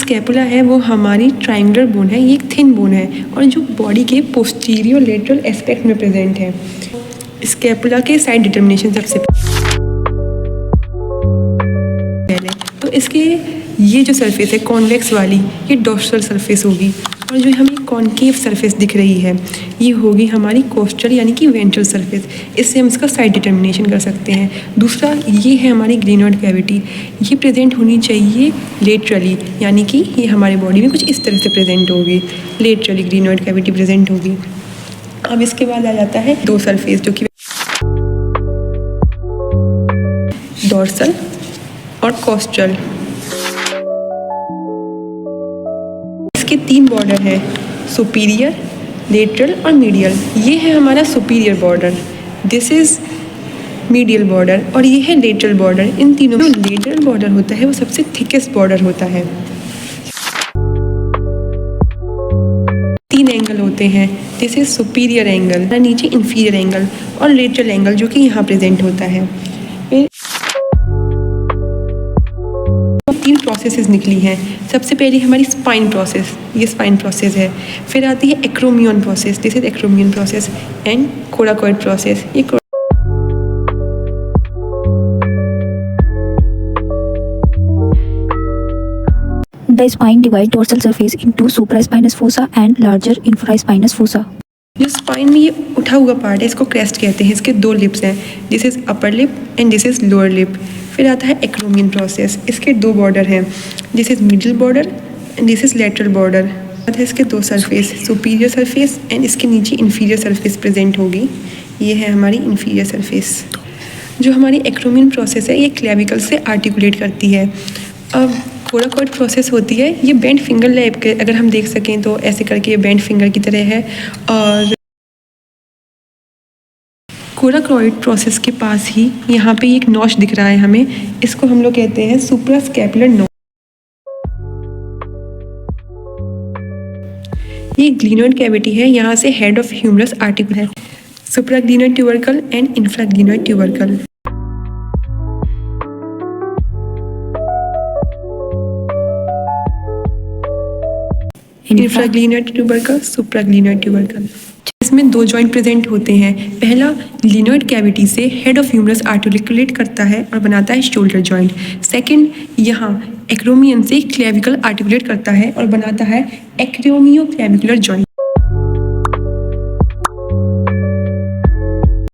Scapula है वो हमारी ट्रायंगुलर बोन है, ये एक थिन बोन है और जो बॉडी के पोस्टीरियर लेटरल एस्पेक्ट में प्रेजेंट है। स्कैपुला के साइड डिटर्मिनेशन सबसे पहले तो इसके ये जो सरफेस है कॉन्वेक्स वाली, ये डॉर्सल सरफेस होगी और जो हमें कॉन्केव सरफेस दिख रही है ये होगी हमारी कोस्टल यानी कि वेंट्रल सरफेस। इससे हम इसका साइड डिटर्मिनेशन कर सकते हैं। दूसरा ये है हमारी ग्रीनॉइड कैविटी, ये प्रेजेंट होनी चाहिए लेटरली, यानी कि ये हमारे बॉडी में कुछ इस तरह से प्रेजेंट होगी, लेटरली ग्रीनॉइड कैविटी प्रेजेंट होगी। अब इसके बाद आ जाता है दो सरफेस जो कि डॉर्सल और कोस्टल। इसके तीन बॉर्डर है, सुपीरियर, लेटरल और मीडियल। ये है हमारा superior border, this is medial border और ये है लेटरल बॉर्डर। इन तीनों में लेटरल बॉर्डर होता है वो सबसे थिकेस्ट बॉर्डर होता है। तीन एंगल होते हैं, दिस इज सुपीरियर एंगल, नीचे इंफीरियर एंगल और लेटरल एंगल जो कि यहाँ प्रेजेंट होता है। फिर तीन प्रोसेसेस निकली हैं। सबसे पहले हमारी स्पाइन प्रोसेस, ये स्पाइन प्रोसेस है। फिर आती है acromion process, this is acromion process and coracoid process. ये The spine divides dorsal surface into supraspinous fossa and larger infraspinous fossa. जो स्पाइन में ये उठा हुआ पार्ट है इसको क्रेस्ट कहते हैं। इसके दो लिप्स हैं, this is upper lip and this is lower lip. फिर आता है एक्रोमियन प्रोसेस, इसके दो बॉर्डर हैं, this is middle border and this is lateral border. आता है इसके दो सरफेस, सुपीरियर सरफेस एंड इसके नीचे इन्फीरियर सरफेस प्रेजेंट होगी। ये है हमारी इन्फीरियर सरफेस। जो हमारी एक्रोमियन प्रोसेस है ये क्लेविकल से आर्टिकुलेट करती है। अब कोराकोइड प्रोसेस होती है, ये बेंट फिंगर लैप के अगर हम देख सकें तो ऐसे करके ये बेंट फिंगर की तरह है। और कोराकोइड प्रोसेस के पास ही यहाँ पे एक नॉच दिख रहा है हमें, इसको हम लोग कहते हैं सुप्रास्कैपुलर नॉच। ये ग्लीनोइड कैविटी है, यहाँ से हेड ऑफ ह्यूमरस आर्टिकल है, supraglenoid tubercle and infraglenoid tubercle. Infraglenoid tubercle, supraglenoid tubercle. इसमें दो जॉइंट प्रेजेंट होते हैं। पहला ग्लीनोइड कैविटी से हेड ऑफ ह्यूमरस आर्टिकुलेट करता है और बनाता है शोल्डर जॉइंट। सेकंड यहाँ एक्रोमियन से क्लेविकल आर्टिकुलेट करता है और बनाता है एक्रोमियोक्लेविकुलर जॉइंट।